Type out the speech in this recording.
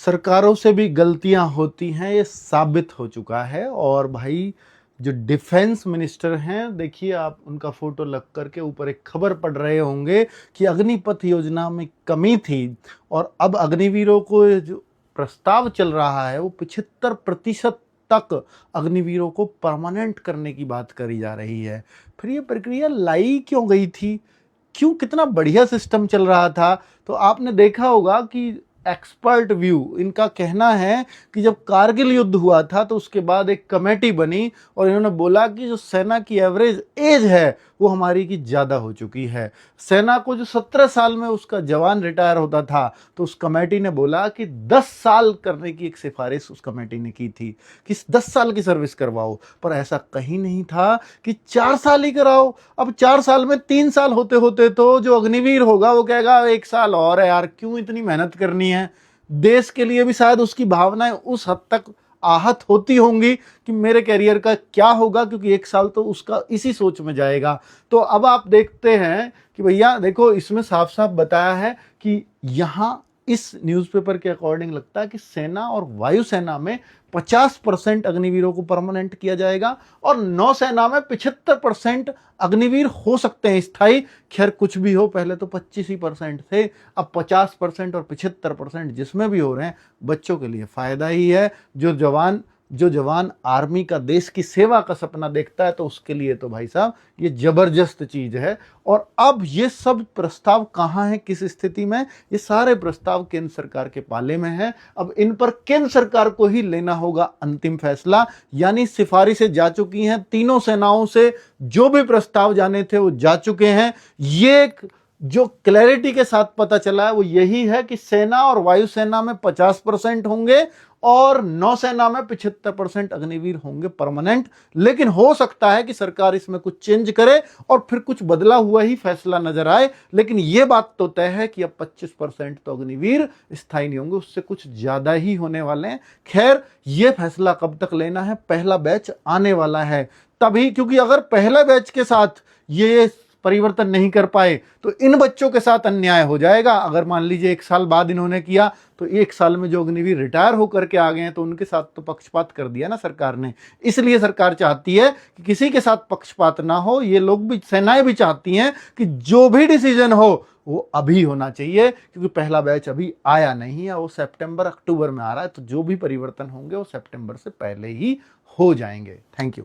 सरकारों से भी गलतियां होती हैं, ये साबित हो चुका है। और भाई जो डिफेंस मिनिस्टर हैं, देखिए आप उनका फोटो लग करके ऊपर एक खबर पढ़ रहे होंगे कि अग्निपथ योजना में कमी थी और अब अग्निवीरों को जो प्रस्ताव चल रहा है वो 75% तक अग्निवीरों को परमानेंट करने की बात करी जा रही है। फिर ये प्रक्रिया लाई क्यों गई थी, क्यों, कितना बढ़िया सिस्टम चल रहा था। तो आपने देखा होगा कि एक्सपर्ट व्यू इनका कहना है कि जब कारगिल युद्ध हुआ था तो उसके बाद एक कमेटी बनी और इन्होंने बोला कि जो सेना की एवरेज एज है वो हमारी की ज़्यादा हो चुकी है। सेना को जो 17 साल में उसका जवान रिटायर होता था तो उस कमेटी ने बोला कि 10 साल करने की एक सिफारिश उस कमेटी ने की थी कि 10 साल की सर्विस करवाओ, पर ऐसा कहीं नहीं था कि 4 साल ही कराओ। अब 4 साल में 3 साल होते होते तो जो अग्निवीर होगा वो कहेगा 1 साल और है यार, क्यों इतनी मेहनत करनी है। देश के लिए भी शायद उसकी भावनाएं उस हद तक आहत होती होंगी कि मेरे करियर का क्या होगा, क्योंकि 1 साल तो उसका इसी सोच में जाएगा। तो अब आप देखते हैं कि भैया देखो इसमें साफ साफ बताया है कि यहां इस न्यूज़पेपर के अकॉर्डिंग लगता है कि सेना और वायुसेना में 50% अग्निवीरों को परमानेंट किया जाएगा और नौसेना में 75% अग्निवीर हो सकते हैं स्थायी। खैर कुछ भी हो, पहले तो 25% थे, अब 50% और 75% जिसमें भी हो रहे हैं बच्चों के लिए फायदा ही है। जो जवान आर्मी का देश की सेवा का सपना देखता है तो उसके लिए तो भाई साहब ये जबरदस्त चीज है। और अब ये सब प्रस्ताव कहां है, किस स्थिति में, ये सारे प्रस्ताव केंद्र सरकार के पाले में है। अब इन पर केंद्र सरकार को ही लेना होगा अंतिम फैसला। यानी सिफारिशें जा चुकी हैं तीनों सेनाओं से, जो भी प्रस्ताव जाने थे वो जा चुके हैं। ये जो क्लैरिटी के साथ पता चला है वो यही है कि सेना और वायुसेना में 50% होंगे और नौसेना में 75% अग्निवीर होंगे परमानेंट। लेकिन हो सकता है कि सरकार इसमें कुछ चेंज करे और फिर कुछ बदला हुआ ही फैसला नजर आए। लेकिन यह बात तो तय है कि अब 25% तो अग्निवीर स्थायी नहीं होंगे, उससे कुछ ज्यादा ही होने वाले हैं। खैर यह फैसला कब तक लेना है, पहला बैच आने वाला है तभी, क्योंकि अगर पहले बैच के साथ ये परिवर्तन नहीं कर पाए तो इन बच्चों के साथ अन्याय हो जाएगा। अगर मान लीजिए 1 साल बाद इन्होंने किया तो 1 साल में जो अग्निवीर रिटायर होकर के आ गए हैं तो उनके साथ तो पक्षपात कर दिया ना सरकार ने। इसलिए सरकार चाहती है कि किसी के साथ पक्षपात ना हो। ये लोग भी, सेनाएं भी चाहती हैं कि जो भी डिसीजन हो वो अभी होना चाहिए, क्योंकि पहला बैच अभी आया नहीं है, वो सितंबर अक्टूबर में आ रहा है। तो जो भी परिवर्तन होंगे वो सितंबर से पहले ही हो जाएंगे। Thank you.